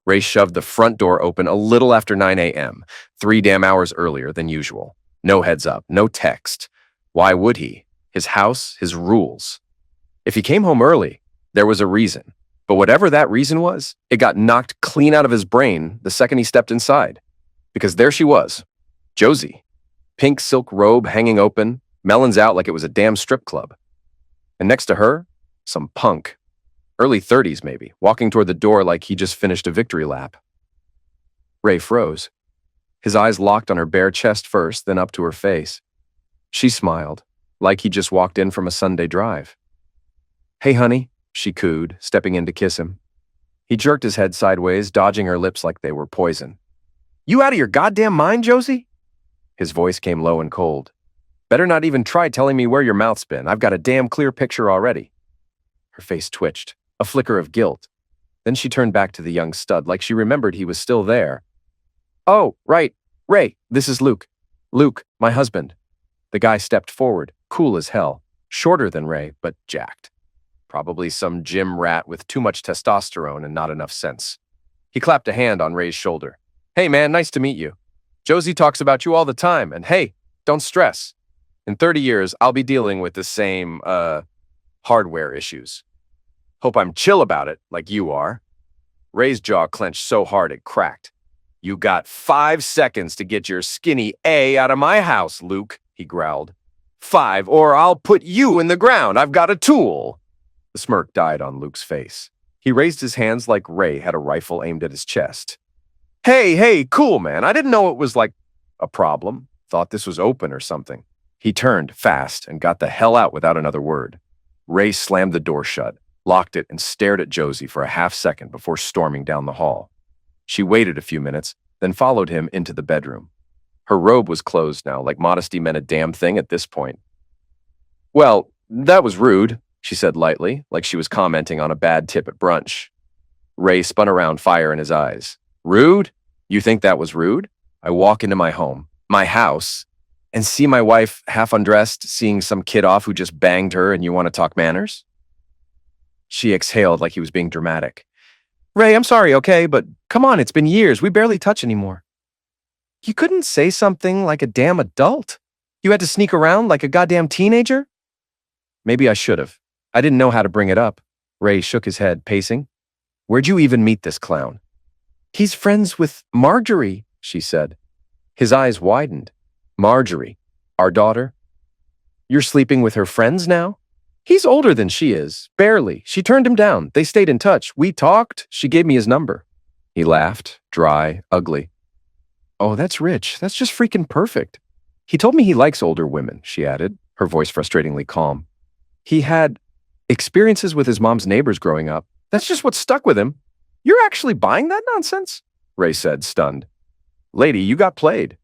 Ray shoved the front door open a little after 9 a.m., 3 damn hours earlier than usual. No heads up, no text. Why would he? His house, his rules. If he came home early, there was a reason. But whatever that reason was, it got knocked clean out of his brain the second he stepped inside. Because there she was, Josie. Pink silk robe hanging open, melons out like it was a damn strip club. And next to her, some punk. Early 30s maybe, walking toward the door like he just finished a victory lap. Ray froze. His eyes locked on her bare chest first, then up to her face. She smiled, like he just walked in from a Sunday drive. "Hey, honey," she cooed, stepping in to kiss him. He jerked his head sideways, dodging her lips like they were poison. "You out of your goddamn mind, Josie?" His voice came low and cold. "Better not even try telling me where your mouth's been. I've got a damn clear picture already." Her face twitched, a flicker of guilt. Then she turned back to the young stud like she remembered he was still there. "Oh, right. Ray, this is Luke. Luke, my husband." The guy stepped forward, cool as hell, shorter than Ray, but jacked. Probably some gym rat with too much testosterone and not enough sense. He clapped a hand on Ray's shoulder. "Hey man, nice to meet you. Josie talks about you all the time, and hey, don't stress. In 30 years, I'll be dealing with the same, hardware issues. Hope I'm chill about it, like you are." Ray's jaw clenched so hard it cracked. "You got 5 seconds to get your skinny A out of my house, Luke," he growled. 5, or I'll put you in the ground. I've got a tool." The smirk died on Luke's face. He raised his hands like Ray had a rifle aimed at his chest. Hey, cool, man. I didn't know it was like a problem. Thought this was open or something." He turned fast and got the hell out without another word. Ray slammed the door shut, locked it, and stared at Josie for a half second before storming down the hall. She waited a few minutes, then followed him into the bedroom. Her robe was closed now, like modesty meant a damn thing at this point. "Well, that was rude," she said lightly, like she was commenting on a bad tip at brunch. Ray spun around, fire in his eyes. "Rude? You think that was rude? I walk into my home, my house, and see my wife half undressed, seeing some kid off who just banged her, and you want to talk manners?" She exhaled like he was being dramatic. "Ray, I'm sorry, okay, but come on, it's been years. We barely touch anymore." "You couldn't say something like a damn adult? You had to sneak around like a goddamn teenager?" "Maybe I should have. I didn't know how to bring it up." Ray shook his head, pacing. "Where'd you even meet this clown?" "He's friends with Marjorie," she said. His eyes widened. "Marjorie, our daughter? You're sleeping with her friends now?" "He's older than she is, barely. She turned him down. They stayed in touch. We talked. She gave me his number." He laughed, dry, ugly. "Oh, that's rich. That's just freaking perfect." "He told me he likes older women," she added, her voice frustratingly calm. "He had experiences with his mom's neighbors growing up. That's just what stuck with him." "You're actually buying that nonsense?" Ray said, stunned. "Lady, you got played."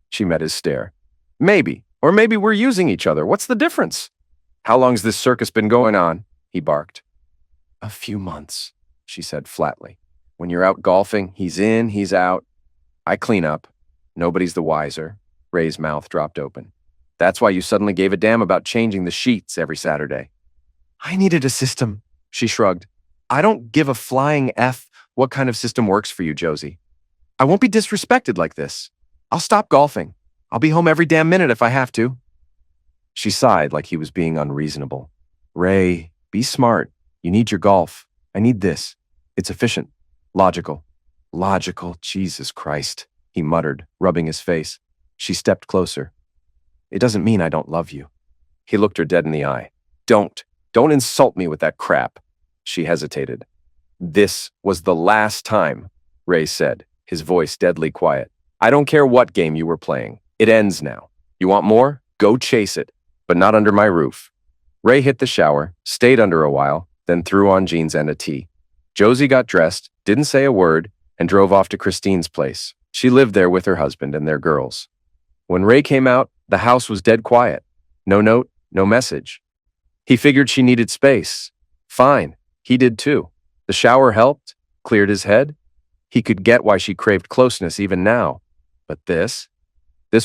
She met his stare. "Maybe, or maybe we're using each other. What's the difference?" "How long's this circus been going on?" he barked. "A few months," she said flatly. "When you're out golfing, he's in, he's out. I clean up. Nobody's the wiser." Ray's mouth dropped open. "That's why you suddenly gave a damn about changing the sheets every Saturday." "I needed a system," she shrugged. "I don't give a flying F what kind of system works for you, Josie. I won't be disrespected like this. I'll stop golfing. I'll be home every damn minute if I have to." She sighed like he was being unreasonable. "Ray, be smart. You need your golf. I need this. It's efficient. Logical." "Logical, Jesus Christ," he muttered, rubbing his face. She stepped closer. "It doesn't mean I don't love you." He looked her dead in the eye. Don't insult me with that crap." She hesitated. "This was the last time," Ray said, his voice deadly quiet. "I don't care what game you were playing. It ends now. You want more? Go chase it, but not under my roof." Ray hit the shower, stayed under a while, then threw on jeans and a tee. Josie got dressed, didn't say a word, and drove off to Christine's place. She lived there with her husband and their girls. When Ray came out, the house was dead quiet. No note, no message. He figured she needed space. Fine, he did too. The shower helped, cleared his head. He could get why she craved closeness even now. But this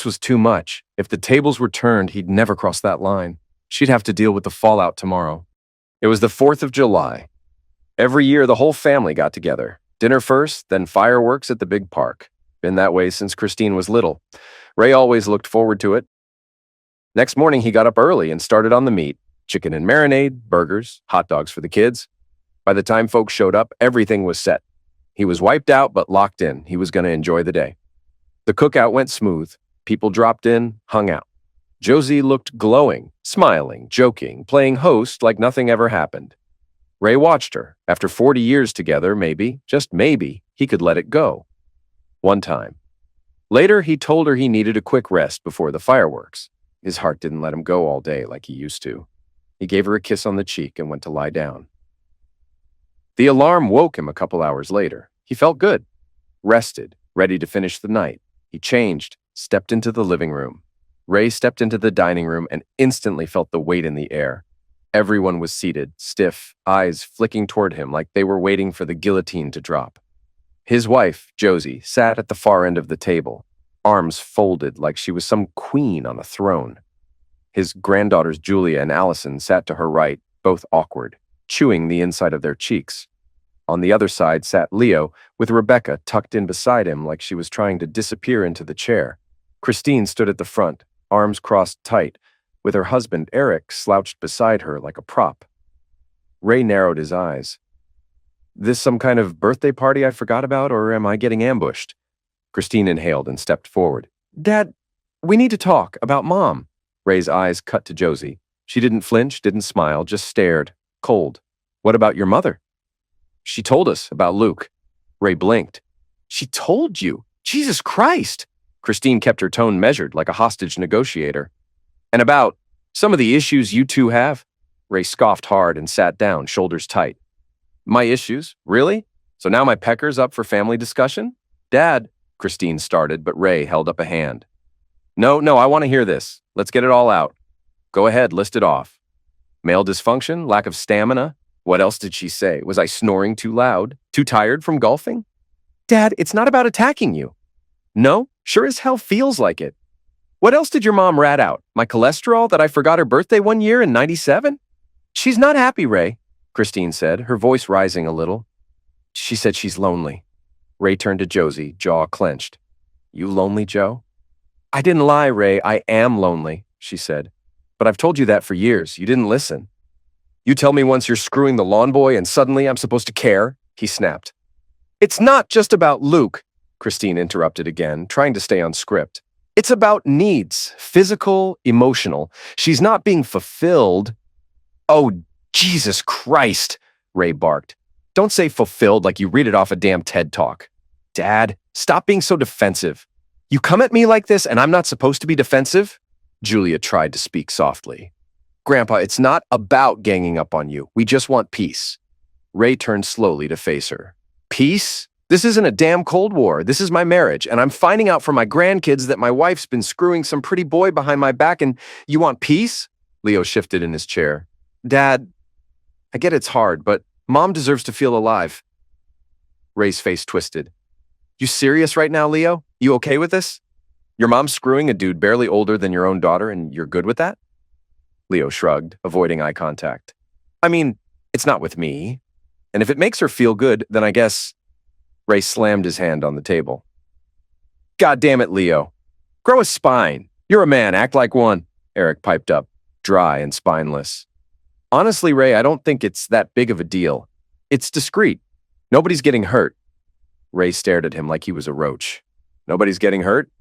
was too much. If the tables were turned, he'd never cross that line. She'd have to deal with the fallout tomorrow. It was the 4th of July. Every year, the whole family got together. Dinner first, then fireworks at the big park. Been that way since Christine was little. Ray always looked forward to it. Next morning, he got up early and started on the meat. Chicken and marinade, burgers, hot dogs for the kids. By the time folks showed up, everything was set. He was wiped out but locked in. He was going to enjoy the day. The cookout went smooth. People dropped in, hung out. Josie looked glowing, smiling, joking, playing host like nothing ever happened. Ray watched her. After 40 years together, maybe, just maybe, he could let it go. One time. Later, he told her he needed a quick rest before the fireworks. His heart didn't let him go all day like he used to. He gave her a kiss on the cheek and went to lie down. The alarm woke him a couple hours later. He felt good, rested, ready to finish the night. He changed, stepped into the living room. Ray stepped into the dining room and instantly felt the weight in the air. Everyone was seated, stiff, eyes flicking toward him like they were waiting for the guillotine to drop. His wife, Josie, sat at the far end of the table, arms folded like she was some queen on a throne. His granddaughters Julia and Allison sat to her right, both awkward, chewing the inside of their cheeks. On the other side sat Leo, with Rebecca tucked in beside him like she was trying to disappear into the chair. Christine stood at the front, arms crossed tight, with her husband, Eric, slouched beside her like a prop. Ray narrowed his eyes. This some kind of birthday party I forgot about, or am I getting ambushed? Christine inhaled and stepped forward. Dad, we need to talk about Mom. Ray's eyes cut to Josie. She didn't flinch, didn't smile, just stared, cold. What about your mother? She told us about Luke. Ray blinked. She told you? Jesus Christ! Christine kept her tone measured like a hostage negotiator. And about some of the issues you two have? Ray scoffed hard and sat down, shoulders tight. My issues? Really? So now my pecker's up for family discussion? Dad, Christine started, but Ray held up a hand. No, I want to hear this. Let's get it all out. Go ahead, list it off. Male dysfunction, lack of stamina. What else did she say? Was I snoring too loud? Too tired from golfing? Dad, it's not about attacking you. No, sure as hell feels like it. What else did your mom rat out? My cholesterol, that I forgot her birthday one year in '97? She's not happy, Ray, Christine said, her voice rising a little. She said she's lonely. Ray turned to Josie, jaw clenched. You lonely, Joe? I didn't lie, Ray. I am lonely, she said. But I've told you that for years. You didn't listen. You tell me once you're screwing the lawn boy and suddenly I'm supposed to care, he snapped. It's not just about Luke, Christine interrupted again, trying to stay on script. It's about needs, physical, emotional. She's not being fulfilled. Oh, Jesus Christ, Ray barked. Don't say fulfilled like you read it off a damn TED Talk. Dad, stop being so defensive. You come at me like this and I'm not supposed to be defensive? Julia tried to speak softly. Grandpa, it's not about ganging up on you. We just want peace. Ray turned slowly to face her. Peace? This isn't a damn Cold War. This is my marriage, and I'm finding out from my grandkids that my wife's been screwing some pretty boy behind my back, and you want peace? Leo shifted in his chair. Dad, I get it's hard, but Mom deserves to feel alive. Ray's face twisted. You serious right now, Leo? You okay with this? Your mom's screwing a dude barely older than your own daughter, and you're good with that? Leo shrugged, avoiding eye contact. I mean, it's not with me. And if it makes her feel good, then I guess... Ray slammed his hand on the table. God damn it, Leo. Grow a spine. You're a man. Act like one. Eric piped up, dry and spineless. Honestly, Ray, I don't think it's that big of a deal. It's discreet. Nobody's getting hurt. Ray stared at him like he was a roach. Nobody's getting hurt?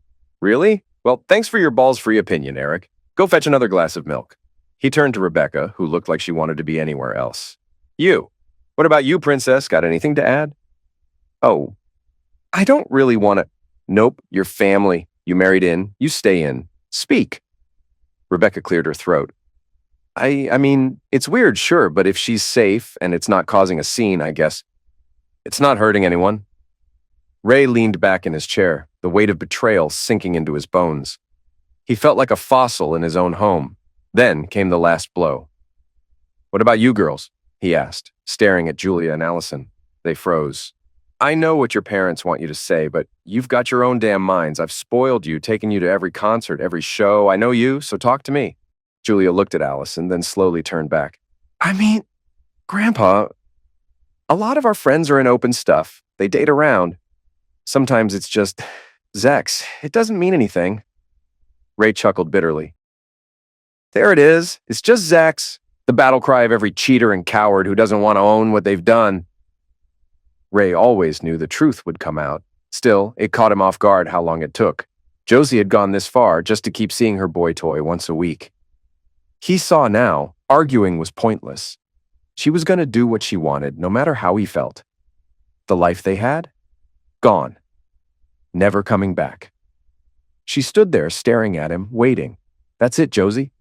Really? Well, thanks for your balls-free opinion, Eric. Go fetch another glass of milk. He turned to Rebecca, who looked like she wanted to be anywhere else. You. What about you, Princess? Got anything to add? Oh, I don't really want to... Nope, you're family. You married in. You stay in. Speak. Rebecca cleared her throat. I mean, it's weird, sure, but if she's safe and it's not causing a scene, I guess. It's not hurting anyone. Ray leaned back in his chair, the weight of betrayal sinking into his bones. He felt like a fossil in his own home. Then came the last blow. What about you girls? He asked, staring at Julia and Allison. They froze. I know what your parents want you to say, but you've got your own damn minds. I've spoiled you, taken you to every concert, every show. I know you, so talk to me. Julia looked at Allison, then slowly turned back. I mean, Grandpa, A lot of our friends are in open stuff. They date around. Sometimes it's just, Zex, it doesn't mean anything. Ray chuckled bitterly. There it is. It's just Zex, the battle cry of every cheater and coward who doesn't want to own what they've done. Ray always knew the truth would come out. Still, it caught him off guard how long it took. Josie had gone this far just to keep seeing her boy toy once a week. He saw now, arguing was pointless. She was going to do what she wanted, no matter how he felt. The life they had? Gone. Never coming back. She stood there staring at him, waiting. That's it, Josie.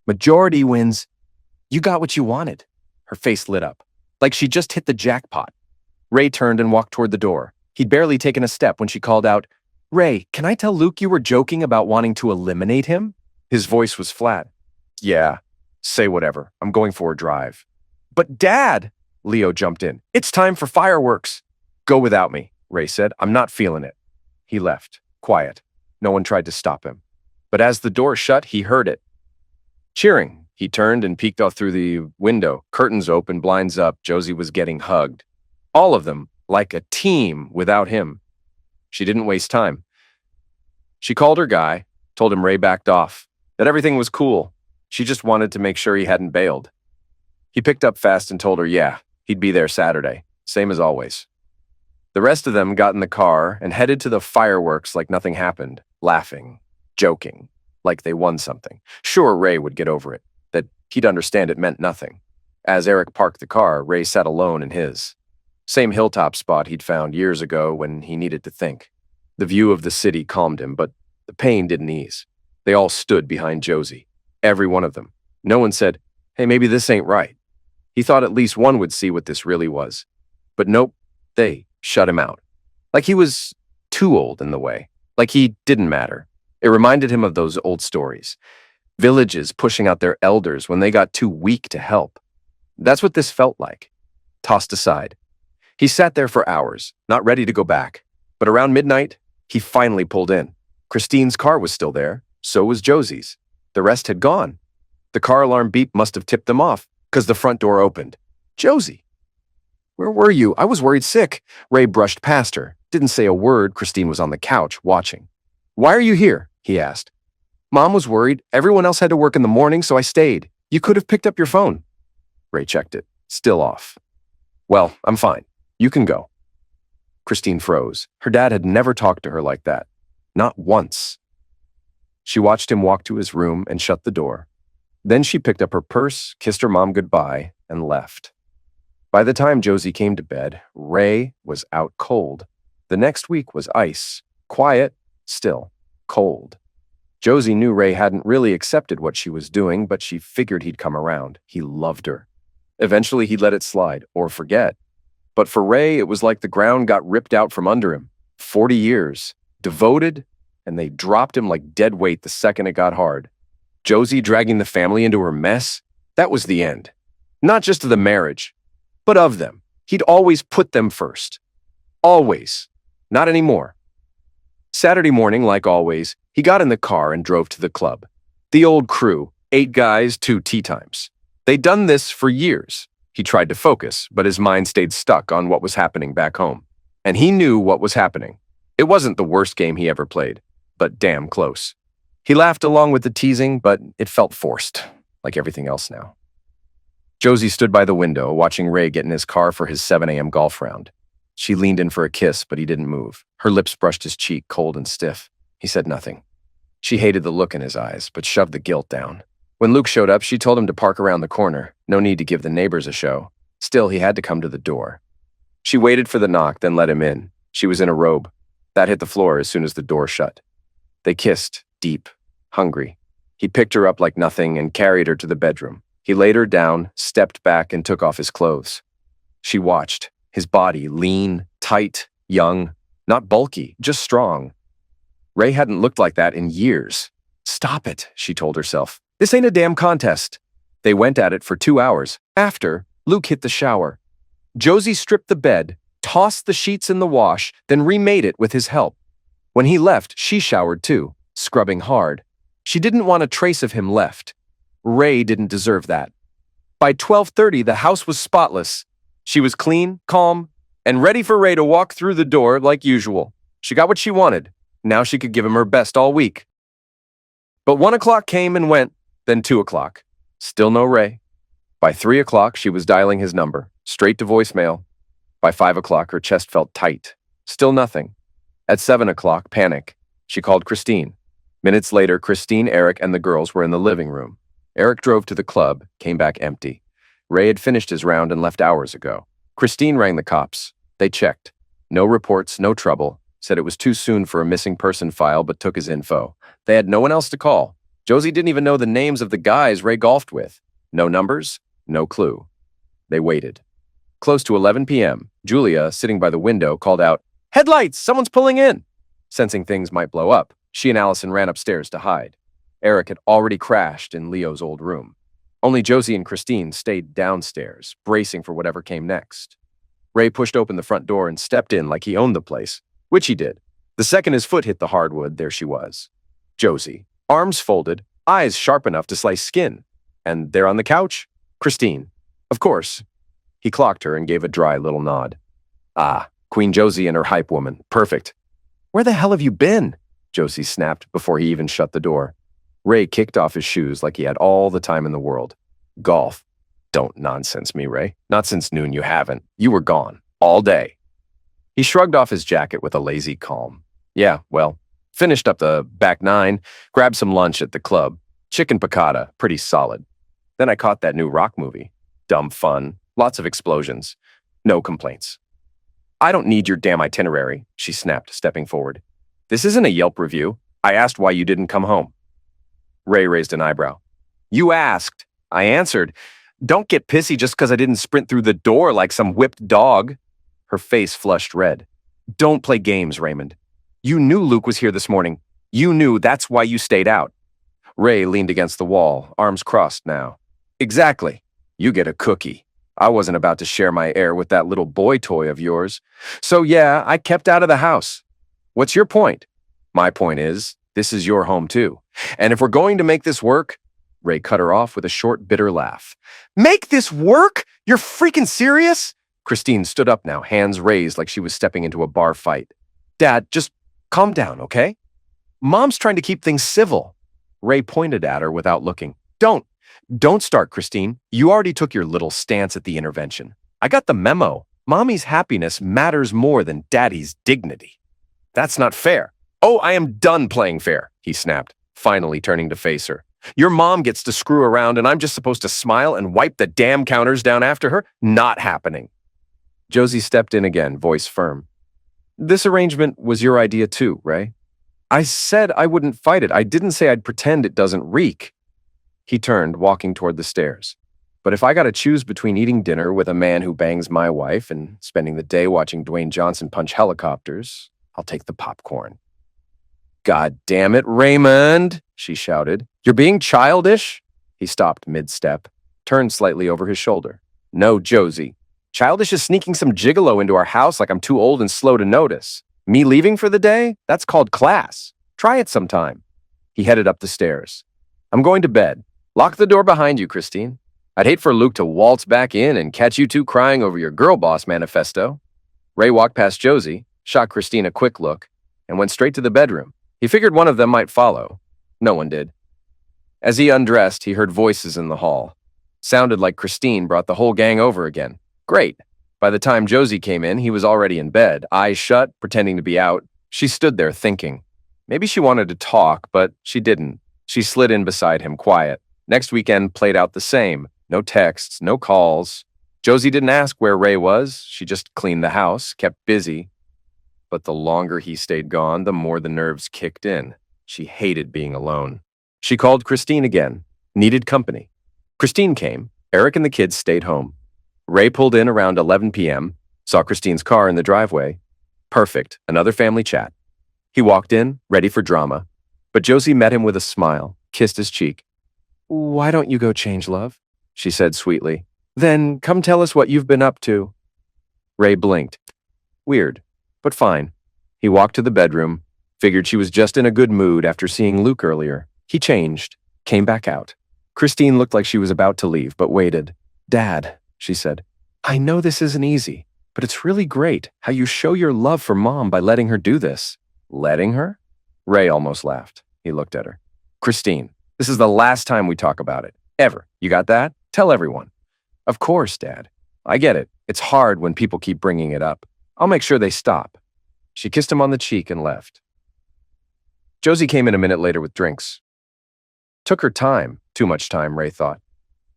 Majority wins. You got what you wanted. Her face lit up, like she just hit the jackpot. Ray turned and walked toward the door. He'd barely taken a step when she called out, Ray, can I tell Luke you were joking about wanting to eliminate him? His voice was flat. Yeah, say whatever. I'm going for a drive. But Dad, Leo jumped in. It's time for fireworks. Go without me, Ray said. I'm not feeling it. He left, quiet. No one tried to stop him. But as the door shut, he heard it. Cheering. He turned and peeked out through the window. Curtains open, blinds up. Josie was getting hugged. All of them, like a team without him. She didn't waste time. She called her guy, told him Ray backed off, that everything was cool. She just wanted to make sure he hadn't bailed. He picked up fast and told her, yeah, he'd be there Saturday, same as always. The rest of them got in the car and headed to the fireworks like nothing happened, laughing, joking, like they won something. Sure, Ray would get over it, that he'd understand it meant nothing. As Eric parked the car, Ray sat alone in his. Same hilltop spot he'd found years ago when he needed to think. The view of the city calmed him, but the pain didn't ease. They all stood behind Josie, every one of them. No one said, hey, maybe this ain't right. He thought at least one would see what this really was. But nope, they shut him out. Like he was too old in the way. Like he didn't matter. It reminded him of those old stories. Villages pushing out their elders when they got too weak to help. That's what this felt like. Tossed aside. He sat there for hours, not ready to go back. But around midnight, he finally pulled in. Christine's car was still there. So was Josie's. The rest had gone. The car alarm beep must have tipped them off, because the front door opened. Josie. Where were you? I was worried sick. Ray brushed past her. Didn't say a word. Christine was on the couch, watching. Why are you here? He asked. Mom was worried. Everyone else had to work in the morning, so I stayed. You could have picked up your phone. Ray checked it. Still off. Well, I'm fine. You can go. Christine froze. Her dad had never talked to her like that. Not once. She watched him walk to his room and shut the door. Then she picked up her purse, kissed her mom goodbye, and left. By the time Josie came to bed, Ray was out cold. The next week was ice. Quiet, still, cold. Josie knew Ray hadn't really accepted what she was doing, but she figured he'd come around. He loved her. Eventually, he'd let it slide, or forget. But for Ray, it was like the ground got ripped out from under him. 40 years. Devoted, and they dropped him like dead weight the second it got hard. Josie dragging the family into her mess? That was the end. Not just of the marriage, but of them. He'd always put them first. Always. Not anymore. Saturday morning, like always, he got in the car and drove to the club. The old crew, 8 guys, 2 tea times. They'd done this for years. He tried to focus, but his mind stayed stuck on what was happening back home. And he knew what was happening. It wasn't the worst game he ever played, but damn close. He laughed along with the teasing, but it felt forced, like everything else now. Josie stood by the window, watching Ray get in his car for his 7 a.m. golf round. She leaned in for a kiss, but he didn't move. Her lips brushed his cheek, cold and stiff. He said nothing. She hated the look in his eyes, but shoved the guilt down. When Luke showed up, she told him to park around the corner. No need to give the neighbors a show. Still, he had to come to the door. She waited for the knock, then let him in. She was in a robe. That hit the floor as soon as the door shut. They kissed, deep, hungry. He picked her up like nothing and carried her to the bedroom. He laid her down, stepped back, and took off his clothes. She watched, his body lean, tight, young, not bulky, just strong. Ray hadn't looked like that in years. Stop it, she told herself. This ain't a damn contest. They went at it for 2 hours. After, Luke hit the shower. Josie stripped the bed, tossed the sheets in the wash, then remade it with his help. When he left, she showered too, scrubbing hard. She didn't want a trace of him left. Ray didn't deserve that. By 12:30, the house was spotless. She was clean, calm, and ready for Ray to walk through the door like usual. She got what she wanted. Now she could give him her best all week. But 1 o'clock came and went, then 2 o'clock. Still no Ray. By 3 o'clock, she was dialing his number, straight to voicemail. By 5 o'clock, her chest felt tight. Still nothing. At 7 o'clock, panic. She called Christine. Minutes later, Christine, Eric, and the girls were in the living room. Eric drove to the club, came back empty. Ray had finished his round and left hours ago. Christine rang the cops. They checked. No reports, no trouble. Said it was too soon for a missing person file, but took his info. They had no one else to call. Josie didn't even know the names of the guys Ray golfed with. No numbers, no clue. They waited. Close to 11 p.m., Julia, sitting by the window, called out, "Headlights! Someone's pulling in!" Sensing things might blow up, she and Allison ran upstairs to hide. Eric had already crashed in Leo's old room. Only Josie and Christine stayed downstairs, bracing for whatever came next. Ray pushed open the front door and stepped in like he owned the place, which he did. The second his foot hit the hardwood, there she was. Josie, arms folded, eyes sharp enough to slice skin. And there on the couch, Christine. Of course. He clocked her and gave a dry little nod. Ah, Queen Josie and her hype woman. Perfect. "Where the hell have you been?" Josie snapped before he even shut the door. Ray kicked off his shoes like he had all the time in the world. "Golf. Don't nonsense me, Ray. Not since noon you haven't. You were gone. All day." He shrugged off his jacket with a lazy calm. "Yeah, well, finished up the back nine, grabbed some lunch at the club. Chicken piccata, pretty solid. Then I caught that new rock movie. Dumb fun, lots of explosions. No complaints." "I don't need your damn itinerary," she snapped, stepping forward. "This isn't a Yelp review. I asked why you didn't come home." Ray raised an eyebrow. "You asked. I answered. Don't get pissy just because I didn't sprint through the door like some whipped dog." Her face flushed red. "Don't play games, Raymond. You knew Luke was here this morning. You knew that's why you stayed out." Ray leaned against the wall, arms crossed now. "Exactly. You get a cookie. I wasn't about to share my air with that little boy toy of yours. So yeah, I kept out of the house. What's your point?" "My point is, this is your home too. And if we're going to make this work..." Ray cut her off with a short, bitter laugh. "Make this work? You're freaking serious?" Christine stood up now, hands raised like she was stepping into a bar fight. "Dad, just calm down, okay? Mom's trying to keep things civil." Ray pointed at her without looking. Don't start, Christine. You already took your little stance at the intervention. I got the memo. Mommy's happiness matters more than Daddy's dignity." "That's not fair." "Oh, I am done playing fair," he snapped, finally turning to face her. "Your mom gets to screw around and I'm just supposed to smile and wipe the damn counters down after her? Not happening." Josie stepped in again, voice firm. "This arrangement was your idea too, Ray. I said I wouldn't fight it. I didn't say I'd pretend it doesn't reek." He turned, walking toward the stairs. "But if I gotta choose between eating dinner with a man who bangs my wife and spending the day watching Dwayne Johnson punch helicopters, I'll take the popcorn." "God damn it, Raymond," she shouted. "You're being childish?" He stopped mid-step, turned slightly over his shoulder. "No, Josie. Childish is sneaking some gigolo into our house like I'm too old and slow to notice. Me leaving for the day? That's called class. Try it sometime." He headed up the stairs. "I'm going to bed. Lock the door behind you, Christine. I'd hate for Luke to waltz back in and catch you two crying over your girl boss manifesto." Ray walked past Josie, shot Christine a quick look, and went straight to the bedroom. He figured one of them might follow. No one did. As he undressed, he heard voices in the hall. Sounded like Christine brought the whole gang over again. Great. By the time Josie came in, he was already in bed, eyes shut, pretending to be out. She stood there thinking. Maybe she wanted to talk, but she didn't. She slid in beside him, quiet. Next weekend played out the same. No texts, no calls. Josie didn't ask where Ray was. She just cleaned the house, kept busy. But the longer he stayed gone, the more the nerves kicked in. She hated being alone. She called Christine again. Needed company. Christine came. Eric and the kids stayed home. Ray pulled in around 11 p.m., saw Christine's car in the driveway. Perfect. Another family chat. He walked in, ready for drama. But Josie met him with a smile, kissed his cheek. "Why don't you go change, love?" she said sweetly. "Then come tell us what you've been up to." Ray blinked. Weird, but fine. He walked to the bedroom, figured she was just in a good mood after seeing Luke earlier. He changed, came back out. Christine looked like she was about to leave, but waited. "Dad," she said. I know this isn't easy, but it's really great how you show your love for Mom by letting her do this. Letting her? Ray almost laughed. He looked at her. Christine, this is the last time we talk about it. Ever. You got that? Tell everyone. Of course, Dad. I get it. It's hard when people keep bringing it up. I'll make sure they stop. She kissed him on the cheek and left. Josie came in a minute later with drinks. Took her time. Too much time, Ray thought.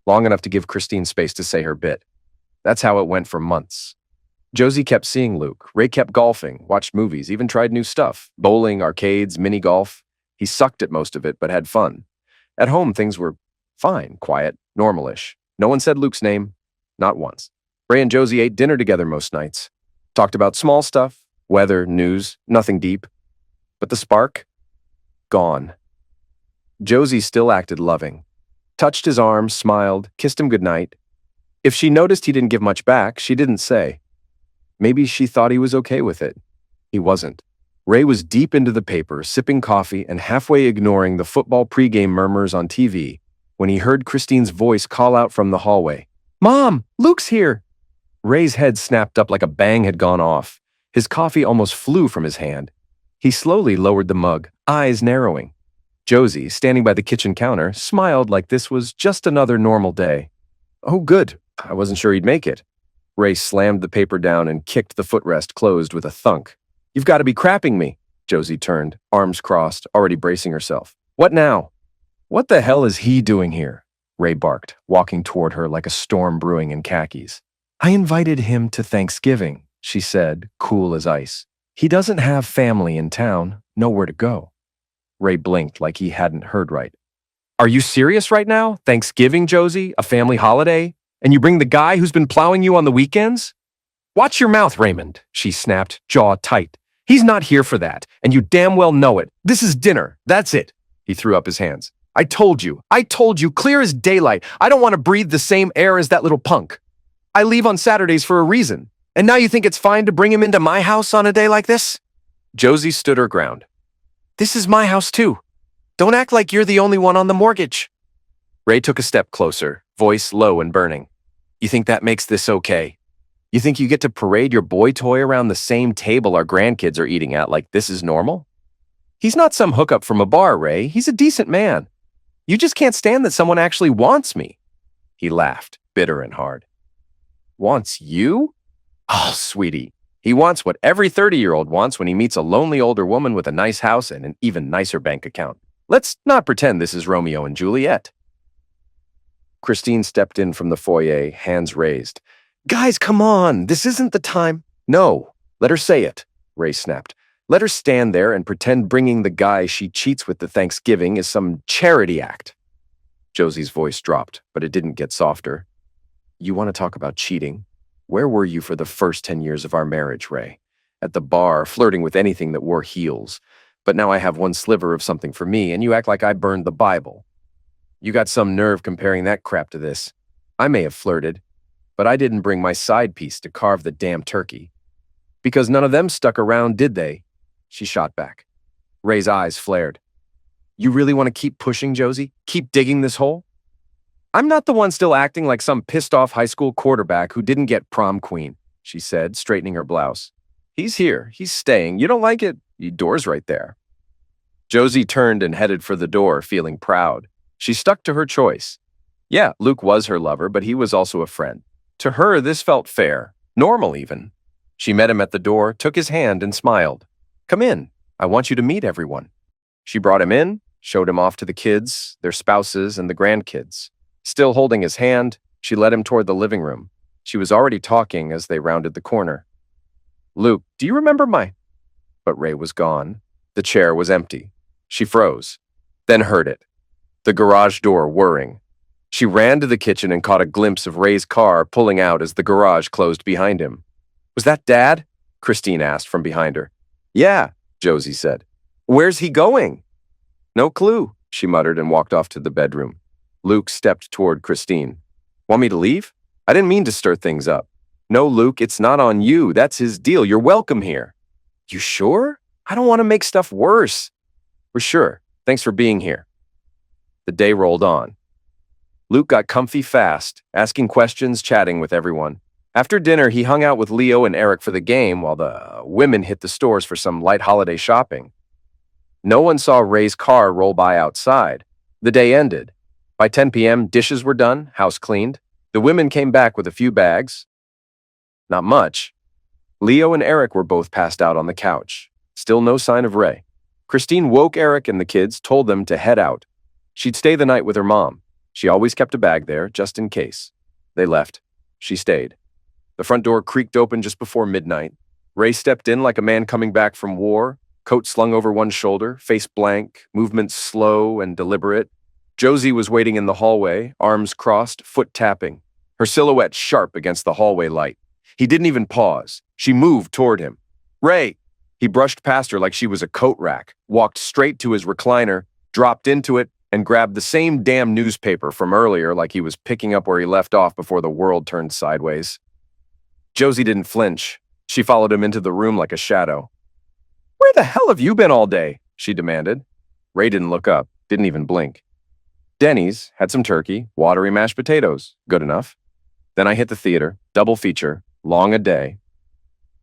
Long enough to give Christine space to say her bit. That's how it went for months. Josie kept seeing Luke. Ray kept golfing, watched movies, even tried new stuff. Bowling, arcades, mini golf. He sucked at most of it, but had fun. At home, things were fine, quiet, normal-ish. No one said Luke's name. Not once. Ray and Josie ate dinner together most nights. Talked about small stuff, weather, news, nothing deep. But the spark? Gone. Josie still acted loving. Touched his arm, smiled, kissed him goodnight. If she noticed he didn't give much back, she didn't say. Maybe she thought he was okay with it. He wasn't. Ray was deep into the paper, sipping coffee and halfway ignoring the football pregame murmurs on TV when he heard Christine's voice call out from the hallway. Mom, Luke's here. Ray's head snapped up like a bang had gone off. His coffee almost flew from his hand. He slowly lowered the mug, eyes narrowing. Josie, standing by the kitchen counter, smiled like this was just another normal day. Oh, good. I wasn't sure he'd make it. Ray slammed the paper down and kicked the footrest closed with a thunk. You've got to be crapping me. Josie turned, arms crossed, already bracing herself. What now? What the hell is he doing here? Ray barked, walking toward her like a storm brewing in khakis. I invited him to Thanksgiving, she said, cool as ice. He doesn't have family in town, nowhere to go. Ray blinked like he hadn't heard right. Are you serious right now? Thanksgiving, Josie? A family holiday? And you bring the guy who's been plowing you on the weekends? Watch your mouth, Raymond, she snapped, jaw tight. He's not here for that, and you damn well know it. This is dinner. That's it. He threw up his hands. I told you, clear as daylight. I don't want to breathe the same air as that little punk. I leave on Saturdays for a reason. And now you think it's fine to bring him into my house on a day like this? Josie stood her ground. This is my house too. Don't act like you're the only one on the mortgage. Ray took a step closer, voice low and burning. You think that makes this okay? You think you get to parade your boy toy around the same table our grandkids are eating at like this is normal? He's not some hookup from a bar, Ray. He's a decent man. You just can't stand that someone actually wants me. He laughed, bitter and hard. Wants you? Oh, sweetie. He wants what every 30-year-old wants when he meets a lonely older woman with a nice house and an even nicer bank account. Let's not pretend this is Romeo and Juliet. Christine stepped in from the foyer, hands raised. Guys, come on. This isn't the time. No, let her say it, Ray snapped. Let her stand there and pretend bringing the guy she cheats with to Thanksgiving is some charity act. Josie's voice dropped, but it didn't get softer. You want to talk about cheating? Where were you for the first 10 years of our marriage, Ray? At the bar, flirting with anything that wore heels. But now I have one sliver of something for me, and you act like I burned the Bible. You got some nerve comparing that crap to this. I may have flirted, but I didn't bring my side piece to carve the damn turkey. Because none of them stuck around, did they? She shot back. Ray's eyes flared. You really want to keep pushing, Josie? Keep digging this hole? I'm not the one still acting like some pissed-off high school quarterback who didn't get prom queen, she said, straightening her blouse. He's here. He's staying. You don't like it? The door's right there. Josie turned and headed for the door, feeling proud. She stuck to her choice. Yeah, Luke was her lover, but he was also a friend. To her, this felt fair, normal even. She met him at the door, took his hand, and smiled. Come in. I want you to meet everyone. She brought him in, showed him off to the kids, their spouses, and the grandkids. Still holding his hand, she led him toward the living room. She was already talking as they rounded the corner. Luke, do you remember my... But Ray was gone. The chair was empty. She froze, then heard it. The garage door whirring. She ran to the kitchen and caught a glimpse of Ray's car pulling out as the garage closed behind him. Was that Dad? Christine asked from behind her. Yeah, Josie said. Where's he going? No clue, she muttered and walked off to the bedroom. Luke stepped toward Christine. Want me to leave? I didn't mean to stir things up. No, Luke, it's not on you. That's his deal. You're welcome here. You sure? I don't want to make stuff worse. We're sure. Thanks for being here. The day rolled on. Luke got comfy fast, asking questions, chatting with everyone. After dinner, he hung out with Leo and Eric for the game while the women hit the stores for some light holiday shopping. No one saw Ray's car roll by outside. The day ended. By 10 p.m., dishes were done, house cleaned. The women came back with a few bags. Not much. Leo and Eric were both passed out on the couch. Still no sign of Ray. Christine woke Eric and the kids, told them to head out. She'd stay the night with her mom. She always kept a bag there, just in case. They left. She stayed. The front door creaked open just before midnight. Ray stepped in like a man coming back from war, coat slung over one shoulder, face blank, movements slow and deliberate. Josie was waiting in the hallway, arms crossed, foot tapping, her silhouette sharp against the hallway light. He didn't even pause. She moved toward him. "Ray!" He brushed past her like she was a coat rack, walked straight to his recliner, dropped into it, and grabbed the same damn newspaper from earlier like he was picking up where he left off before the world turned sideways. Josie didn't flinch. She followed him into the room like a shadow. "Where the hell have you been all day?" she demanded. Ray didn't look up, didn't even blink. "Denny's, had some turkey, watery mashed potatoes. Good enough. Then I hit the theater, double feature, long a day."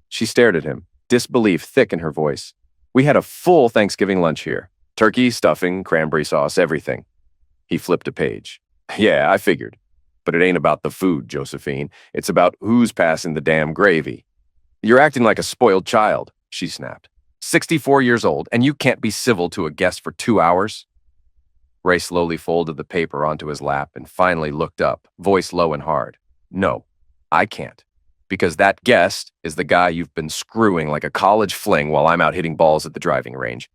She stared at him, disbelief thick in her voice. "We had a full Thanksgiving lunch here. Turkey, stuffing, cranberry sauce, everything." He flipped a page. "Yeah, I figured. But it ain't about the food, Josephine. It's about who's passing the damn gravy." "You're acting like a spoiled child," she snapped. 64 years old, and you can't be civil to a guest for 2 hours?" Ray slowly folded the paper onto his lap and finally looked up, voice low and hard. "No, I can't. Because that guest is the guy you've been screwing like a college fling while I'm out hitting balls at the driving range."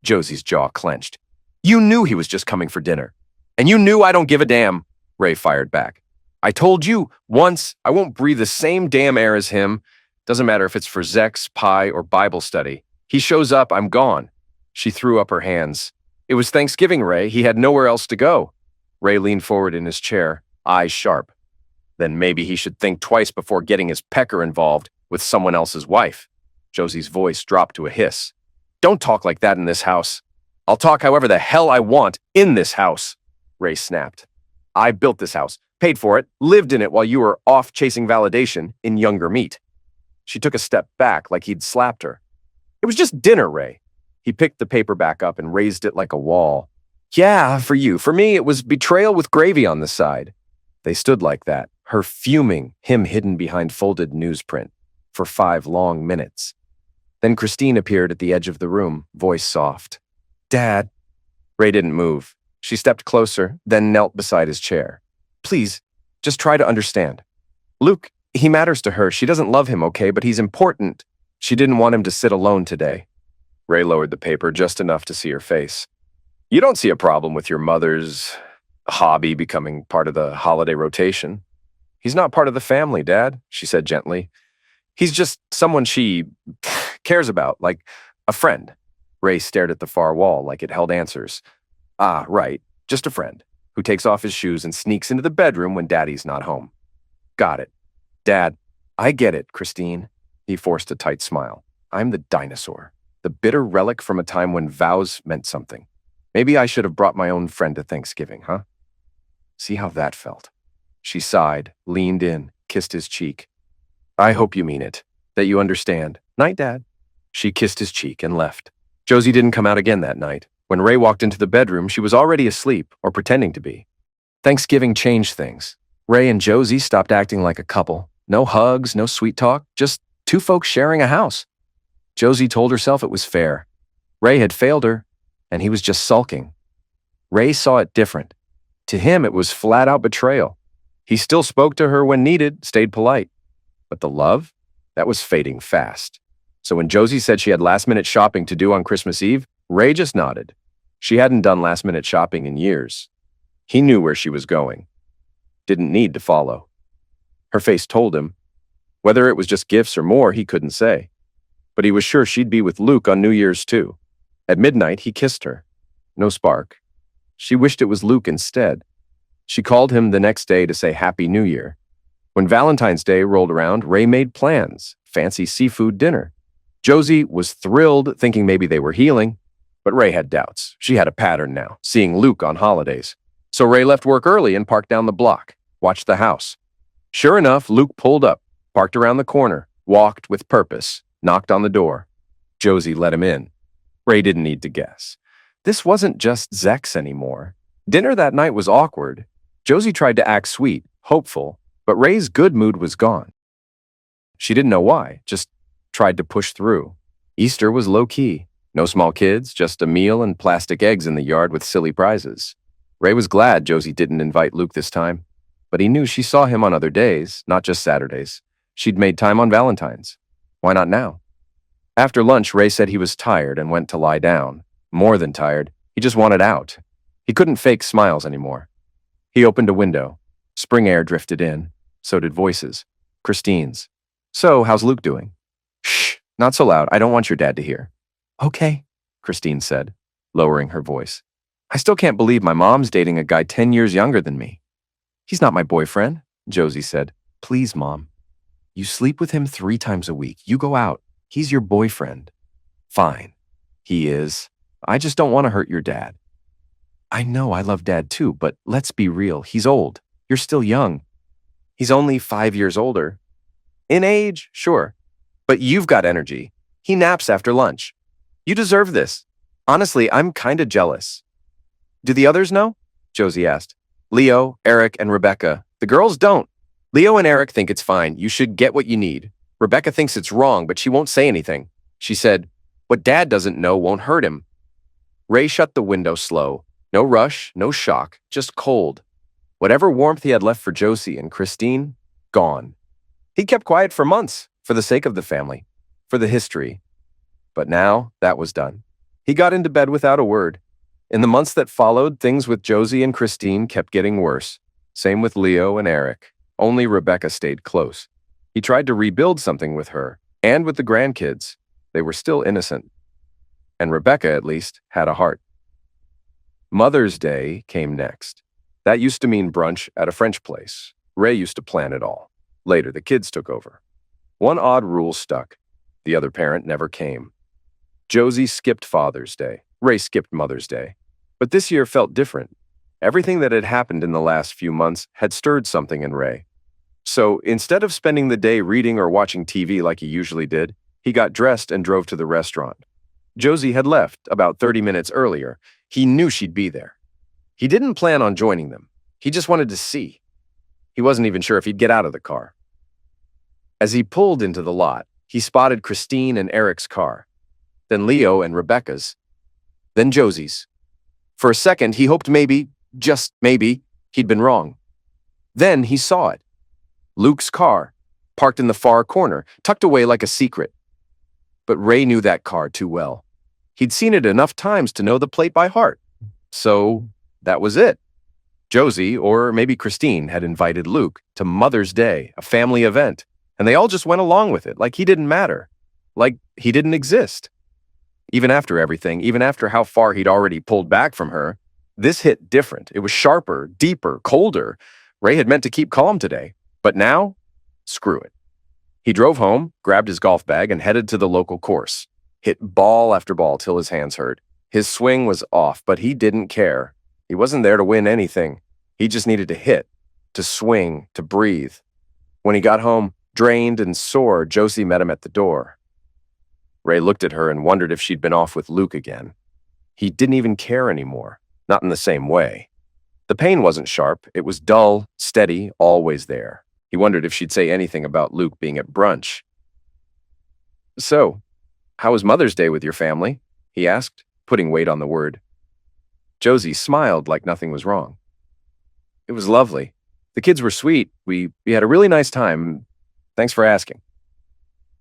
Josie's jaw clenched. "You knew he was just coming for dinner. And you knew I don't give a damn," Ray fired back. "I told you once I won't breathe the same damn air as him. Doesn't matter if it's for Zex, pie, or Bible study. He shows up, I'm gone." She threw up her hands. "It was Thanksgiving, Ray. He had nowhere else to go." Ray leaned forward in his chair, eyes sharp. "Then maybe he should think twice before getting his pecker involved with someone else's wife." Josie's voice dropped to a hiss. "Don't talk like that in this house." "I'll talk however the hell I want in this house," Ray snapped. "I built this house, paid for it, lived in it while you were off chasing validation in younger meat." She took a step back like he'd slapped her. "It was just dinner, Ray." He picked the paper back up and raised it like a wall. "Yeah, for you. For me, it was betrayal with gravy on the side." They stood like that, her fuming, him hidden behind folded newsprint, for 5 long minutes. Then Christine appeared at the edge of the room, voice soft. "Dad." Ray didn't move. She stepped closer, then knelt beside his chair. "Please, just try to understand. Luke, he matters to her. She doesn't love him, okay, but he's important. She didn't want him to sit alone today." Ray lowered the paper just enough to see her face. "You don't see a problem with your mother's hobby becoming part of the holiday rotation?" "He's not part of the family, Dad," she said gently. "He's just someone she cares about, like a friend." Ray stared at the far wall like it held answers. "Ah, right, just a friend who takes off his shoes and sneaks into the bedroom when Daddy's not home." "Got it. Dad, I get it, Christine." He forced a tight smile. "I'm the dinosaur, the bitter relic from a time when vows meant something. Maybe I should have brought my own friend to Thanksgiving, huh? See how that felt." She sighed, leaned in, kissed his cheek. "I hope you mean it, that you understand. Night, Dad." She kissed his cheek and left. Josie didn't come out again that night. When Ray walked into the bedroom, she was already asleep, or pretending to be. Thanksgiving changed things. Ray and Josie stopped acting like a couple. No hugs, no sweet talk, just 2 folks sharing a house. Josie told herself it was fair. Ray had failed her, and he was just sulking. Ray saw it different. To him, it was flat-out betrayal. He still spoke to her when needed, stayed polite. But the love? That was fading fast. So when Josie said she had last-minute shopping to do on Christmas Eve, Ray just nodded. She hadn't done last-minute shopping in years. He knew where she was going. Didn't need to follow. Her face told him. Whether it was just gifts or more, he couldn't say. But he was sure she'd be with Luke on New Year's too. At midnight, he kissed her. No spark. She wished it was Luke instead. She called him the next day to say Happy New Year. When Valentine's Day rolled around, Ray made plans, fancy seafood dinner. Josie was thrilled, thinking maybe they were healing. But Ray had doubts. She had a pattern now, seeing Luke on holidays. So Ray left work early and parked down the block, watched the house. Sure enough, Luke pulled up, Parked around the corner, walked with purpose, knocked on the door. Josie let him in. Ray didn't need to guess. This wasn't just Zex anymore. Dinner that night was awkward. Josie tried to act sweet, hopeful, but Ray's good mood was gone. She didn't know why, just tried to push through. Easter was low-key. No small kids, just a meal and plastic eggs in the yard with silly prizes. Ray was glad Josie didn't invite Luke this time, but he knew she saw him on other days, not just Saturdays. She'd made time on Valentine's. Why not now? After lunch, Ray said he was tired and went to lie down. More than tired, he just wanted out. He couldn't fake smiles anymore. He opened a window. Spring air drifted in. So did voices. Christine's. "So, how's Luke doing?" "Shh, not so loud. I don't want your dad to hear." "Okay," Christine said, lowering her voice. "I still can't believe my mom's dating a guy 10 years younger than me." "He's not my boyfriend," Josie said. "Please, Mom. You sleep with him 3 times a week. You go out. He's your boyfriend." "Fine. He is. I just don't want to hurt your dad." "I know I love Dad too, but let's be real. He's old. You're still young." "He's only 5 years older." "In age, sure. But you've got energy. He naps after lunch. You deserve this. Honestly, I'm kinda jealous." "Do the others know?" Josie asked. "Leo, Eric, and Rebecca. The girls don't. Leo and Eric think it's fine. You should get what you need. Rebecca thinks it's wrong, but she won't say anything. She said, 'What Dad doesn't know won't hurt him.'" Ray shut the window slow. No rush, no shock, just cold. Whatever warmth he had left for Josie and Christine, gone. He kept quiet for months, for the sake of the family, for the history. But now, that was done. He got into bed without a word. In the months that followed, things with Josie and Christine kept getting worse. Same with Leo and Eric. Only Rebecca stayed close. He tried to rebuild something with her, and with the grandkids. They were still innocent. And Rebecca, at least, had a heart. Mother's Day came next. That used to mean brunch at a French place. Ray used to plan it all. Later, the kids took over. One odd rule stuck. The other parent never came. Josie skipped Father's Day. Ray skipped Mother's Day. But this year felt different. Everything that had happened in the last few months had stirred something in Ray. So instead of spending the day reading or watching TV like he usually did, he got dressed and drove to the restaurant. Josie had left about 30 minutes earlier. He knew she'd be there. He didn't plan on joining them. He just wanted to see. He wasn't even sure if he'd get out of the car. As he pulled into the lot, he spotted Christine and Eric's car, then Leo and Rebecca's, then Josie's. For a second, he hoped maybe, just maybe, he'd been wrong. Then he saw it. Luke's car, parked in the far corner, tucked away like a secret. But Ray knew that car too well. He'd seen it enough times to know the plate by heart. So that was it. Josie, or maybe Christine, had invited Luke to Mother's Day, a family event, and they all just went along with it, like he didn't matter, like he didn't exist. Even after everything, even after how far he'd already pulled back from her, this hit different. It was sharper, deeper, colder. Ray had meant to keep calm today, but now, screw it. He drove home, grabbed his golf bag, and headed to the local course. Hit ball after ball till his hands hurt. His swing was off, but he didn't care. He wasn't there to win anything. He just needed to hit, to swing, to breathe. When he got home, drained and sore, Josie met him at the door. Ray looked at her and wondered if she'd been off with Luke again. He didn't even care anymore, not in the same way. The pain wasn't sharp. It was dull, steady, always there. He wondered if she'd say anything about Luke being at brunch. "So, how was Mother's Day with your family?" he asked, putting weight on the word. Josie smiled like nothing was wrong. "It was lovely. The kids were sweet. We had a really nice time. Thanks for asking."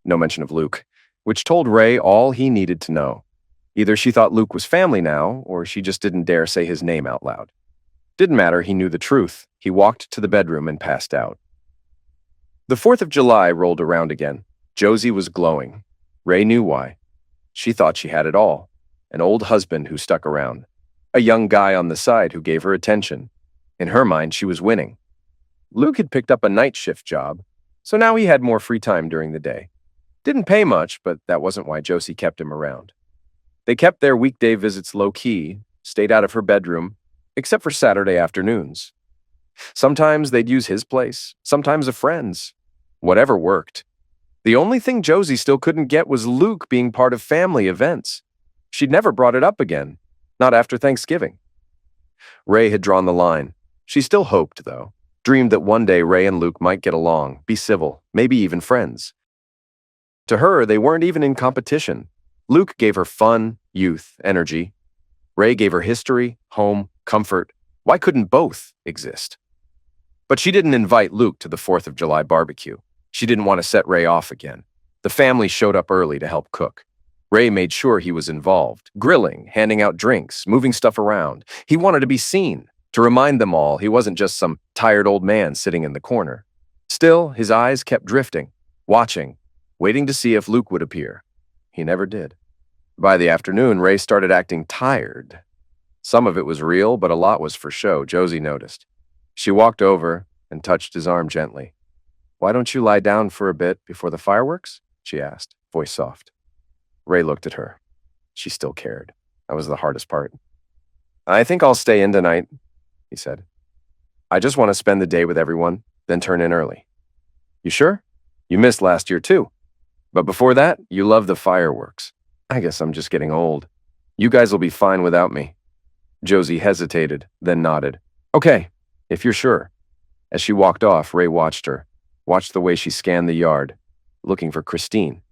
No mention of Luke, which told Ray all he needed to know. Either she thought Luke was family now, or she just didn't dare say his name out loud. Didn't matter, he knew the truth. He walked to the bedroom and passed out. The 4th of July rolled around again. Josie was glowing. Ray knew why. She thought she had it all. An old husband who stuck around. A young guy on the side who gave her attention. In her mind, she was winning. Luke had picked up a night shift job, so now he had more free time during the day. Didn't pay much, but that wasn't why Josie kept him around. They kept their weekday visits low-key, stayed out of her bedroom, except for Saturday afternoons. Sometimes they'd use his place, sometimes a friend's. Whatever worked. The only thing Josie still couldn't get was Luke being part of family events. She'd never brought it up again, not after Thanksgiving. Ray had drawn the line. She still hoped, though, dreamed that one day Ray and Luke might get along, be civil, maybe even friends. To her, they weren't even in competition. Luke gave her fun, youth, energy. Ray gave her history, home, comfort. Why couldn't both exist? But she didn't invite Luke to the 4th of July barbecue. She didn't want to set Ray off again. The family showed up early to help cook. Ray made sure he was involved, grilling, handing out drinks, moving stuff around. He wanted to be seen, to remind them all he wasn't just some tired old man sitting in the corner. Still, his eyes kept drifting, watching, waiting to see if Luke would appear. He never did. By the afternoon, Ray started acting tired. Some of it was real, but a lot was for show, Josie noticed. She walked over and touched his arm gently. "Why don't you lie down for a bit before the fireworks?" she asked, voice soft. Ray looked at her. She still cared. That was the hardest part. "I think I'll stay in tonight," he said. "I just want to spend the day with everyone, then turn in early." "You sure? You missed last year too. But before that, you loved the fireworks. I guess I'm just getting old. You guys will be fine without me." Josie hesitated, then nodded. "Okay, if you're sure." As she walked off, Ray watched her, watched the way she scanned the yard, looking for Christine.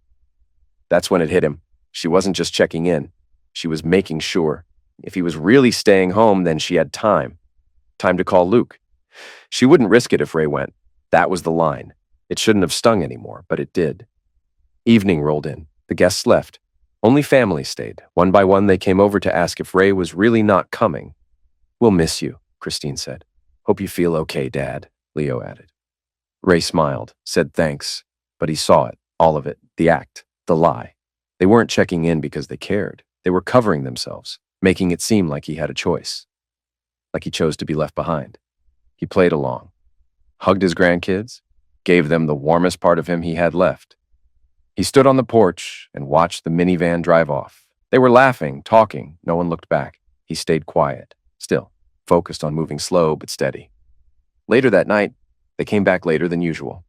That's when it hit him. She wasn't just checking in. She was making sure. If he was really staying home, then she had time. Time to call Luke. She wouldn't risk it if Ray went. That was the line. It shouldn't have stung anymore, but it did. Evening rolled in. The guests left. Only family stayed. One by one, they came over to ask if Ray was really not coming. "We'll miss you," Christine said. "Hope you feel okay, Dad," Leo added. Ray smiled, said thanks, but he saw it, all of it, the act, the lie. They weren't checking in because they cared. They were covering themselves, making it seem like he had a choice, like he chose to be left behind. He played along, hugged his grandkids, gave them the warmest part of him he had left. He stood on the porch and watched the minivan drive off. They were laughing, talking. No one looked back. He stayed quiet, still, focused on moving slow but steady. Later that night, they came back later than usual.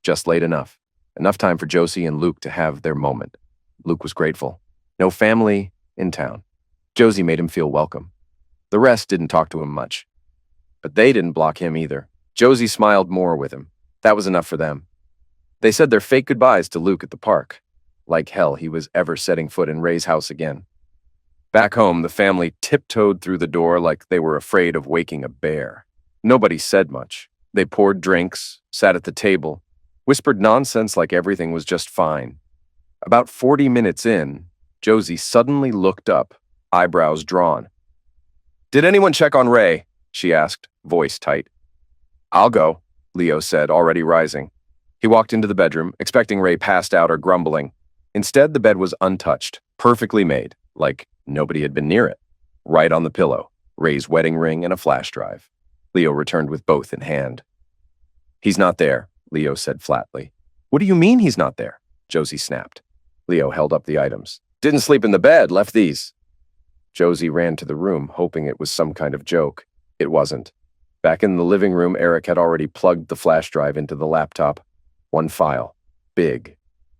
Just late enough. Enough time for Josie and Luke to have their moment. Luke was grateful. No family in town. Josie made him feel welcome. The rest didn't talk to him much. But they didn't block him either. Josie smiled more with him. That was enough for them. They said their fake goodbyes to Luke at the park. Like hell he was ever setting foot in Ray's house again. Back home, the family tiptoed through the door like they were afraid of waking a bear. Nobody said much. They poured drinks, sat at the table, whispered nonsense like everything was just fine. About 40 minutes in, Josie suddenly looked up, eyebrows drawn. "Did anyone check on Ray?" she asked, voice tight. "I'll go," Leo said, already rising. He walked into the bedroom, expecting Ray passed out or grumbling. Instead, the bed was untouched, perfectly made, like nobody had been near it. Right on the pillow, Ray's wedding ring and a flash drive. Leo returned with both in hand. "He's not there," Leo said flatly. "What do you mean he's not there?" Josie snapped. Leo held up the items. "Didn't sleep in the bed, left these." Josie ran to the room, hoping it was some kind of joke. It wasn't. Back in the living room, Eric had already plugged the flash drive into the laptop. One file. Big.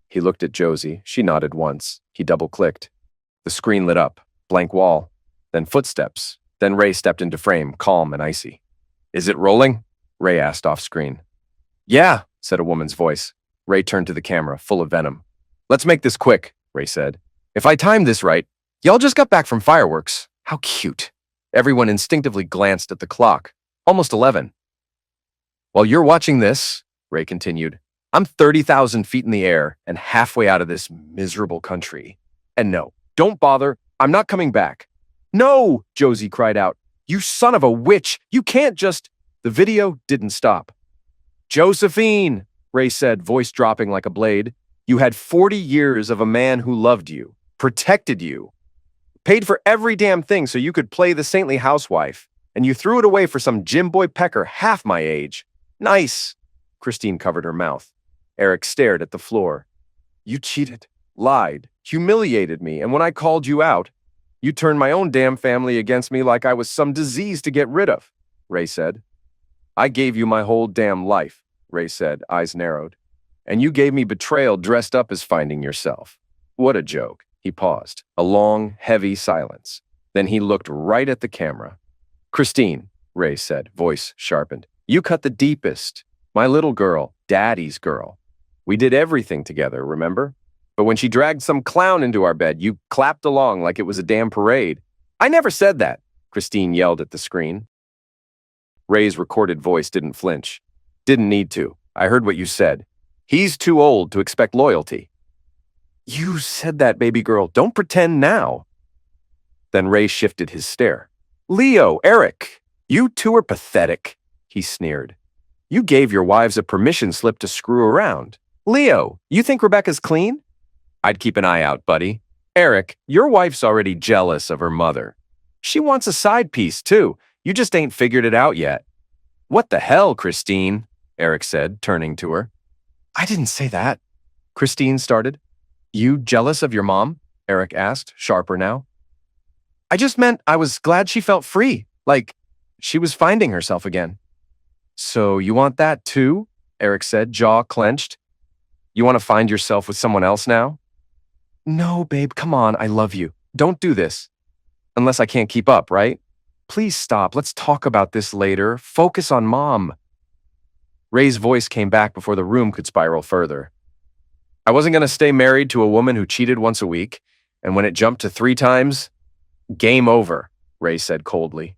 He looked at Josie. She nodded once. He double-clicked. The screen lit up. Blank wall. Then footsteps. Then Ray stepped into frame, calm and icy. "Is it rolling?" Ray asked off-screen. "Yeah," said a woman's voice. Ray turned to the camera, full of venom. "Let's make this quick," Ray said. "If I timed this right, y'all just got back from fireworks. How cute." Everyone instinctively glanced at the clock. Almost 11. "While you're watching this," Ray continued, "I'm 30,000 feet in the air and halfway out of this miserable country. And no, don't bother. I'm not coming back." "No!" Josie cried out. "You son of a witch! You can't just—" The video didn't stop. "Josephine," Ray said, voice dropping like a blade, "you had 40 years of a man who loved you, protected you, paid for every damn thing so you could play the saintly housewife, and you threw it away for some Jim Boy Pecker half my age. Nice." Christine covered her mouth. Eric stared at the floor. "You cheated, lied, humiliated me, and when I called you out, you turned my own damn family against me like I was some disease to get rid of," Ray said. "I gave you my whole damn life," Ray said, eyes narrowed. And you gave me betrayal dressed up as finding yourself. What a joke. He paused. A long, heavy silence. Then he looked right at the camera. Christine, Ray said, voice sharpened. You cut the deepest. My little girl, Daddy's girl. We did everything together, remember? But when she dragged some clown into our bed, you clapped along like it was a damn parade. I never said that, Christine yelled at the screen. Ray's recorded voice didn't flinch. Didn't need to. I heard what you said. He's too old to expect loyalty. You said that, baby girl. Don't pretend now. Then Ray shifted his stare. Leo, Eric, you two are pathetic, he sneered. You gave your wives a permission slip to screw around. Leo, you think Rebecca's clean? I'd keep an eye out, buddy. Eric, your wife's already jealous of her mother. She wants a side piece, too. You just ain't figured it out yet. What the hell, Christine? Eric said, turning to her. I didn't say that. Christine started. You jealous of your mom? Eric asked, sharper now. I just meant I was glad she felt free, like she was finding herself again. So you want that too? Eric said, jaw clenched. You want to find yourself with someone else now? No, babe, come on, I love you. Don't do this. Unless I can't keep up, right? Please stop, let's talk about this later. Focus on mom. Ray's voice came back before the room could spiral further. I wasn't going to stay married to a woman who cheated once a week, and when it jumped to 3 times, game over, Ray said coldly.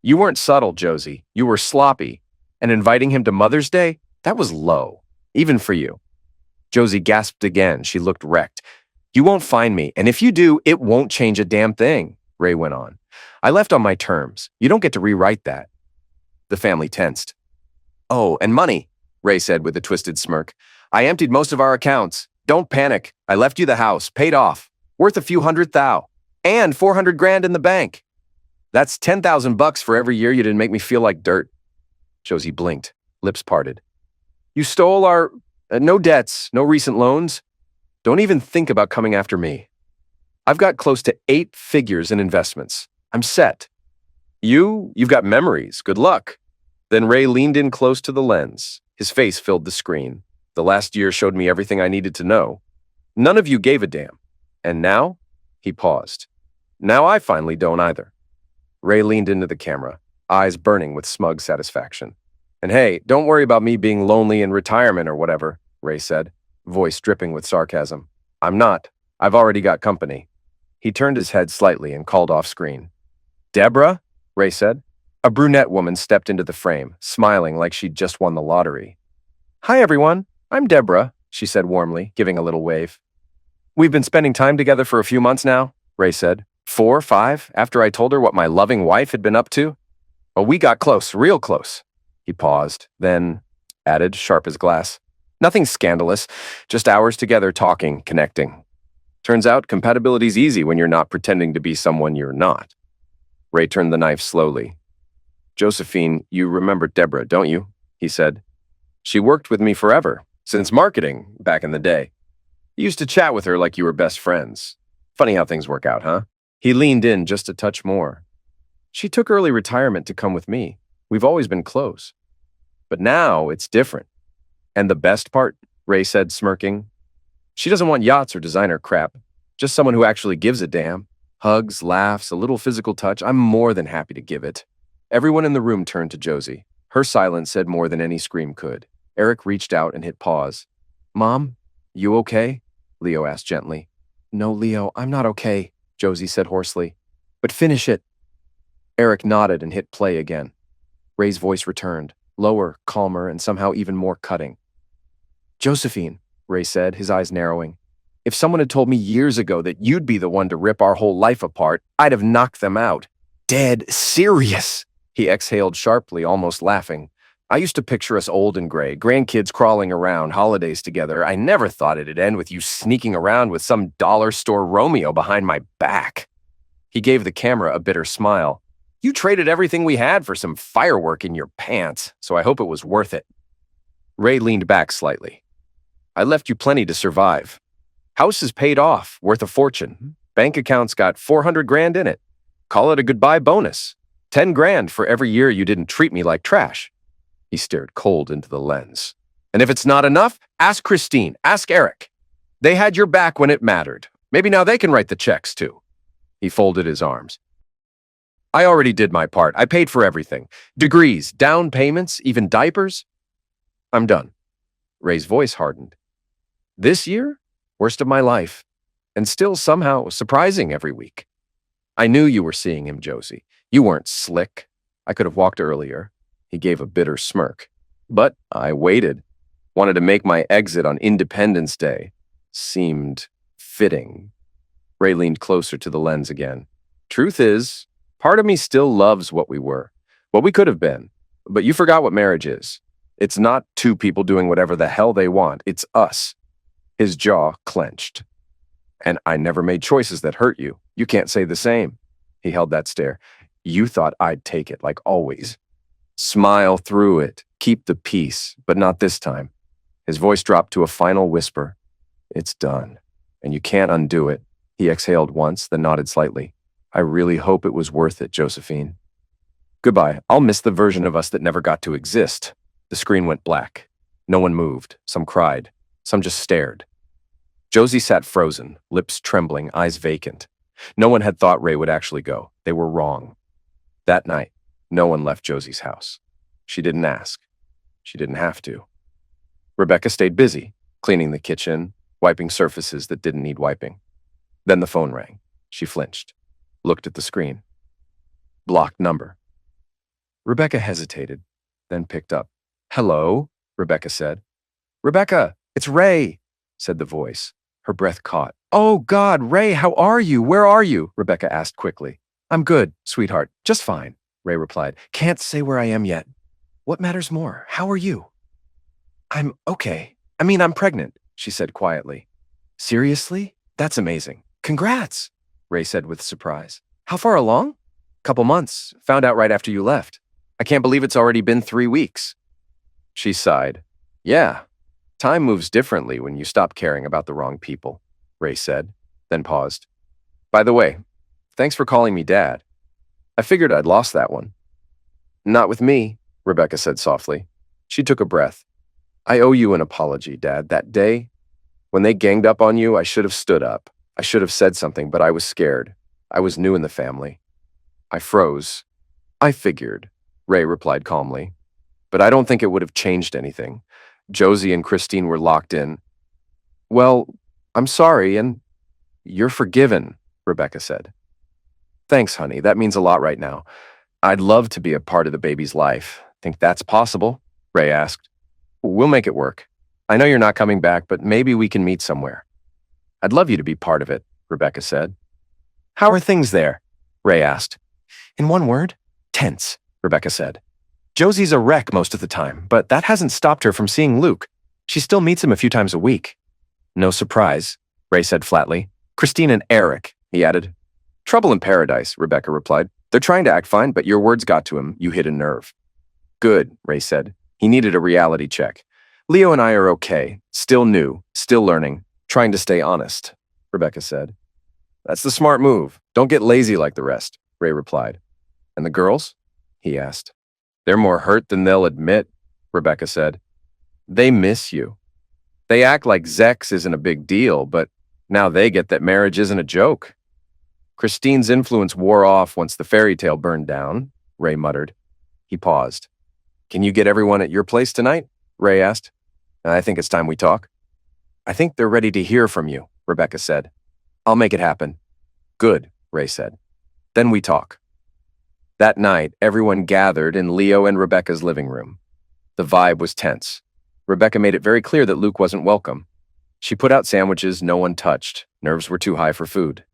You weren't subtle, Josie. You were sloppy. And inviting him to Mother's Day? That was low, even for you. Josie gasped again. She looked wrecked. You won't find me, and if you do, it won't change a damn thing, Ray went on. I left on my terms. You don't get to rewrite that. The family tensed. Oh, and money, Ray said with a twisted smirk. I emptied most of our accounts. Don't panic. I left you the house, paid off, worth a few $100,000, and $400,000 in the bank. That's $10,000 for every year you didn't make me feel like dirt. Josie blinked, lips parted. You stole our... no debts, no recent loans. Don't even think about coming after me. I've got close to 8 figures in investments. I'm set. You've got memories. Good luck. Then Ray leaned in close to the lens. His face filled the screen. The last year showed me everything I needed to know. None of you gave a damn. And now? He paused. Now I finally don't either. Ray leaned into the camera, eyes burning with smug satisfaction. And hey, don't worry about me being lonely in retirement or whatever, Ray said, voice dripping with sarcasm. I'm not. I've already got company. He turned his head slightly and called off screen. Deborah? Ray said. A brunette woman stepped into the frame, smiling like she'd just won the lottery. Hi, everyone. I'm Deborah, she said warmly, giving a little wave. We've been spending time together for a few months now, Ray said. 4, 5, after I told her what my loving wife had been up to. Oh, we got close, real close. He paused, then added, sharp as glass. Nothing scandalous, just hours together talking, connecting. Turns out compatibility's easy when you're not pretending to be someone you're not. Ray turned the knife slowly. Josephine, you remember Deborah, don't you? He said. She worked with me forever, since marketing, back in the day. You used to chat with her like you were best friends. Funny how things work out, huh? He leaned in just a touch more. She took early retirement to come with me. We've always been close. But now it's different. And the best part, Ray said, smirking, she doesn't want yachts or designer crap, just someone who actually gives a damn. Hugs, laughs, a little physical touch. I'm more than happy to give it. Everyone in the room turned to Josie. Her silence said more than any scream could. Eric reached out and hit pause. Mom, you okay? Leo asked gently. No, Leo, I'm not okay, Josie said hoarsely. But finish it. Eric nodded and hit play again. Ray's voice returned, lower, calmer, and somehow even more cutting. Josephine, Ray said, his eyes narrowing. If someone had told me years ago that you'd be the one to rip our whole life apart, I'd have knocked them out. Dead serious. He exhaled sharply, almost laughing. I used to picture us old and gray, grandkids crawling around, holidays together. I never thought it'd end with you sneaking around with some dollar store Romeo behind my back. He gave the camera a bitter smile. You traded everything we had for some firework in your pants, so I hope it was worth it. Ray leaned back slightly. I left you plenty to survive. House is paid off, worth a fortune. Bank account's got $400,000 in it. Call it a goodbye bonus. $10,000 for every year you didn't treat me like trash. He stared cold into the lens. And if it's not enough, Ask Christine. Ask Eric. They had your back when it mattered. Maybe now they can write the checks, too. He folded his arms. I already did my part. I paid for everything. Degrees, down payments, even diapers. I'm done. Ray's voice hardened. This year? Worst of my life. And still somehow surprising every week. I knew you were seeing him, Josie. You weren't slick. I could have walked earlier. He gave a bitter smirk. But I waited. Wanted to make my exit on Independence Day. Seemed fitting. Ray leaned closer to the lens again. Truth is, part of me still loves what we were, what we could have been. But you forgot what marriage is. It's not two people doing whatever the hell they want. It's us. His jaw clenched. And I never made choices that hurt you. You can't say the same. He held that stare. You thought I'd take it, like always. Smile through it. Keep the peace, but not this time. His voice dropped to a final whisper. It's done, and you can't undo it. He exhaled once, then nodded slightly. I really hope it was worth it, Josephine. Goodbye. I'll miss the version of us that never got to exist. The screen went black. No one moved. Some cried. Some just stared. Josie sat frozen, lips trembling, eyes vacant. No one had thought Ray would actually go. They were wrong. That night, no one left Josie's house. She didn't ask. She didn't have to. Rebecca stayed busy, cleaning the kitchen, wiping surfaces that didn't need wiping. Then the phone rang. She flinched, looked at the screen. Blocked number. Rebecca hesitated, then picked up. Hello, Rebecca said. Rebecca, it's Ray, said the voice. Her breath caught. Oh, God, Ray, how are you? Where are you? Rebecca asked quickly. I'm good, sweetheart. Just fine, Ray replied. Can't say where I am yet. What matters more? How are you? I'm okay. I'm pregnant, she said quietly. Seriously? That's amazing. Congrats, Ray said with surprise. How far along? Couple months. Found out right after you left. I can't believe it's already been 3 weeks. She sighed. Yeah, time moves differently when you stop caring about the wrong people, Ray said, then paused. By the way, thanks for calling me Dad. I figured I'd lost that one. Not with me, Rebecca said softly. She took a breath. I owe you an apology, Dad. That day, when they ganged up on you, I should have stood up. I should have said something, but I was scared. I was new in the family. I froze. I figured, Ray replied calmly. But I don't think it would have changed anything. Josie and Christine were locked in. Well, I'm sorry, and you're forgiven, Rebecca said. Thanks, honey. That means a lot right now. I'd love to be a part of the baby's life. Think that's possible? Ray asked. We'll make it work. I know you're not coming back, but maybe we can meet somewhere. I'd love you to be part of it, Rebecca said. How are things there? Ray asked. In one word, tense, Rebecca said. Josie's a wreck most of the time, but that hasn't stopped her from seeing Luke. She still meets him a few times a week. No surprise, Ray said flatly. Christine and Eric, he added. Trouble in paradise, Rebecca replied. They're trying to act fine, but your words got to him. You hit a nerve. Good, Ray said. He needed a reality check. Leo and I are okay. Still new, still learning, trying to stay honest, Rebecca said. That's the smart move. Don't get lazy like the rest, Ray replied. And the girls? He asked. They're more hurt than they'll admit, Rebecca said. They miss you. They act like Zex isn't a big deal, but now they get that marriage isn't a joke. Christine's influence wore off once the fairy tale burned down, Ray muttered. He paused. Can you get everyone at your place tonight? Ray asked. I think it's time we talk. I think they're ready to hear from you, Rebecca said. I'll make it happen. Good, Ray said. Then we talk. That night, everyone gathered in Leo and Rebecca's living room. The vibe was tense. Rebecca made it very clear that Luke wasn't welcome. She put out sandwiches no one touched. Nerves were too high for food.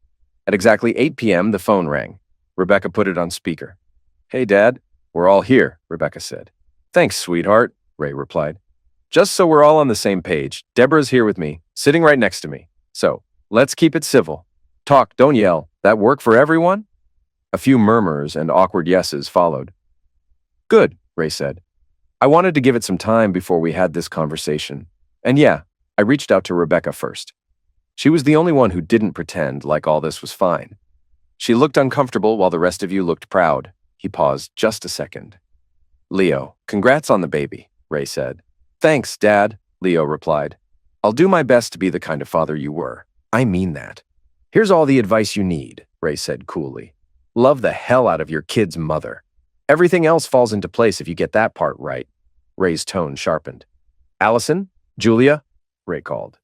At exactly 8 p.m., the phone rang. Rebecca put it on speaker. Hey, Dad. We're all here, Rebecca said. Thanks, sweetheart, Ray replied. Just so we're all on the same page, Deborah's here with me, sitting right next to me. So, let's keep it civil. Talk, don't yell. That work for everyone? A few murmurs and awkward yeses followed. Good, Ray said. I wanted to give it some time before we had this conversation. And yeah, I reached out to Rebecca first. She was the only one who didn't pretend like all this was fine. She looked uncomfortable while the rest of you looked proud. He paused just a second. Leo, congrats on the baby, Ray said. Thanks, Dad, Leo replied. I'll do my best to be the kind of father you were. I mean that. Here's all the advice you need, Ray said coolly. Love the hell out of your kid's mother. Everything else falls into place if you get that part right. Ray's tone sharpened. Allison? Julia? Ray called.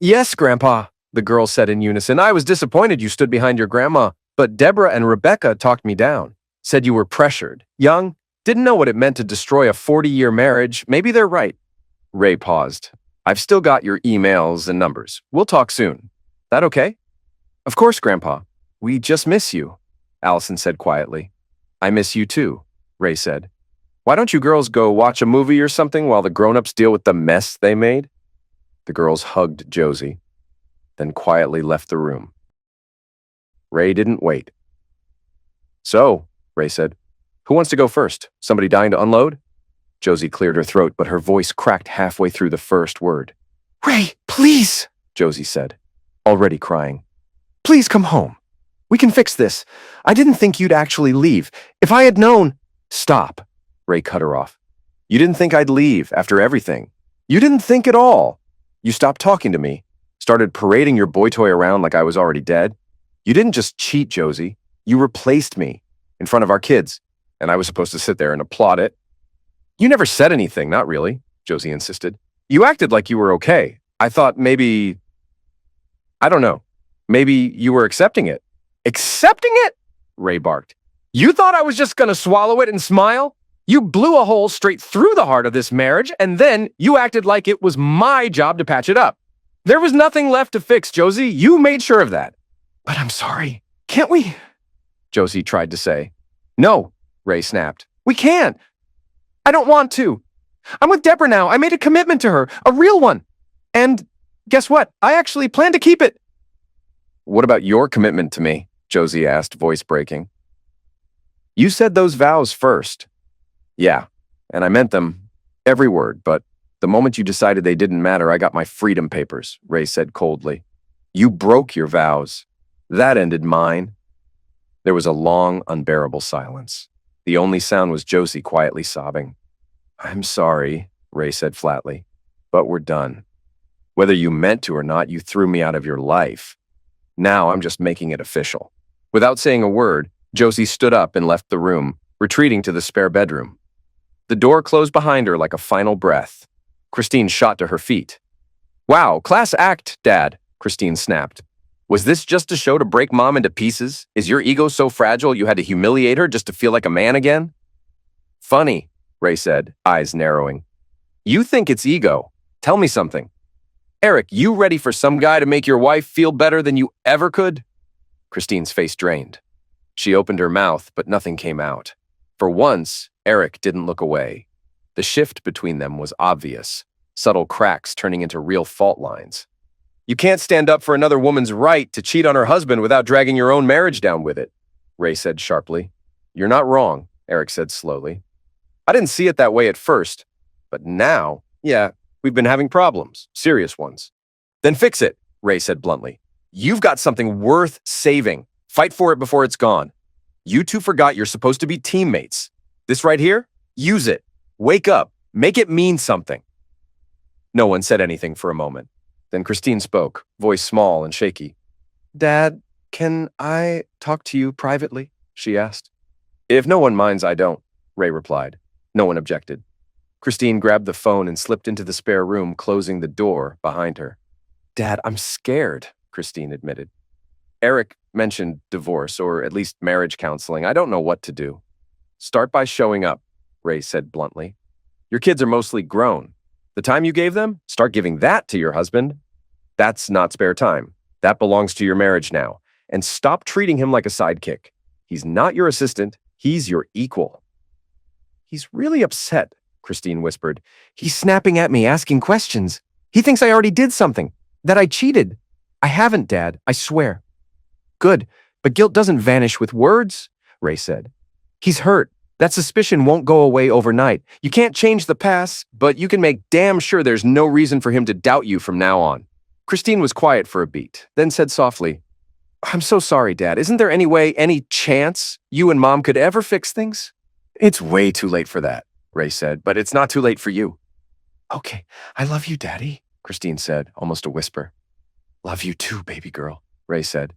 Yes, Grandpa, the girls said in unison. I was disappointed you stood behind your grandma, but Deborah and Rebecca talked me down. Said you were pressured, young, didn't know what it meant to destroy a 40-year marriage. Maybe they're right. Ray paused. I've still got your emails and numbers. We'll talk soon. That okay? Of course, Grandpa. We just miss you, Allison said quietly. I miss you too, Ray said. Why don't you girls go watch a movie or something while the grown-ups deal with the mess they made? The girls hugged Josie, then quietly left the room. Ray didn't wait. So, Ray said, who wants to go first? Somebody dying to unload? Josie cleared her throat, but her voice cracked halfway through the first word. Ray, please, Josie said, already crying. Please come home. We can fix this. I didn't think you'd actually leave. If I had known... Stop, Ray cut her off. You didn't think I'd leave after everything. You didn't think at all. You stopped talking to me, started parading your boy toy around like I was already dead. You didn't just cheat, Josie. You replaced me in front of our kids, and I was supposed to sit there and applaud it. You never said anything, not really, Josie insisted. You acted like you were okay. I thought maybe... I don't know. Maybe you were accepting it. Accepting it? Ray barked. You thought I was just gonna swallow it and smile? You blew a hole straight through the heart of this marriage, and then you acted like it was my job to patch it up. There was nothing left to fix, Josie. You made sure of that. But I'm sorry. Can't we? Josie tried to say. No, Ray snapped. We can't. I don't want to. I'm with Deborah now. I made a commitment to her, a real one. And guess what? I actually plan to keep it. What about your commitment to me? Josie asked, voice breaking. You said those vows first. Yeah, and I meant them, every word, but the moment you decided they didn't matter, I got my freedom papers, Ray said coldly. You broke your vows. That ended mine. There was a long, unbearable silence. The only sound was Josie quietly sobbing. I'm sorry, Ray said flatly, but we're done. Whether you meant to or not, you threw me out of your life. Now I'm just making it official. Without saying a word, Josie stood up and left the room, retreating to the spare bedroom. The door closed behind her like a final breath. Christine shot to her feet. Wow, class act, Dad, Christine snapped. Was this just a show to break Mom into pieces? Is your ego so fragile you had to humiliate her just to feel like a man again? Funny, Ray said, eyes narrowing. You think it's ego. Tell me something. Eric, you ready for some guy to make your wife feel better than you ever could? Christine's face drained. She opened her mouth, but nothing came out. For once, Eric didn't look away. The shift between them was obvious, subtle cracks turning into real fault lines. You can't stand up for another woman's right to cheat on her husband without dragging your own marriage down with it, Ray said sharply. You're not wrong, Eric said slowly. I didn't see it that way at first, but now, yeah, we've been having problems, serious ones. Then fix it, Ray said bluntly. You've got something worth saving. Fight for it before it's gone. You two forgot you're supposed to be teammates. This right here? Use it. Wake up. Make it mean something. No one said anything for a moment. Then Christine spoke, voice small and shaky. Dad, can I talk to you privately? She asked. If no one minds, I don't, Ray replied. No one objected. Christine grabbed the phone and slipped into the spare room, closing the door behind her. Dad, I'm scared, Christine admitted. Eric mentioned divorce, or at least marriage counseling. I don't know what to do. Start by showing up, Ray said bluntly. Your kids are mostly grown. The time you gave them, start giving that to your husband. That's not spare time. That belongs to your marriage now. And stop treating him like a sidekick. He's not your assistant. He's your equal. He's really upset, Christine whispered. He's snapping at me, asking questions. He thinks I already did something, that I cheated. I haven't, Dad, I swear. Good, but guilt doesn't vanish with words, Ray said. He's hurt. That suspicion won't go away overnight. You can't change the past, but you can make damn sure there's no reason for him to doubt you from now on. Christine was quiet for a beat, then said softly, I'm so sorry, Dad. Isn't there any way, any chance you and Mom could ever fix things? It's way too late for that, Ray said, but it's not too late for you. Okay, I love you, Daddy, Christine said, almost a whisper. Love you too, baby girl, Ray said.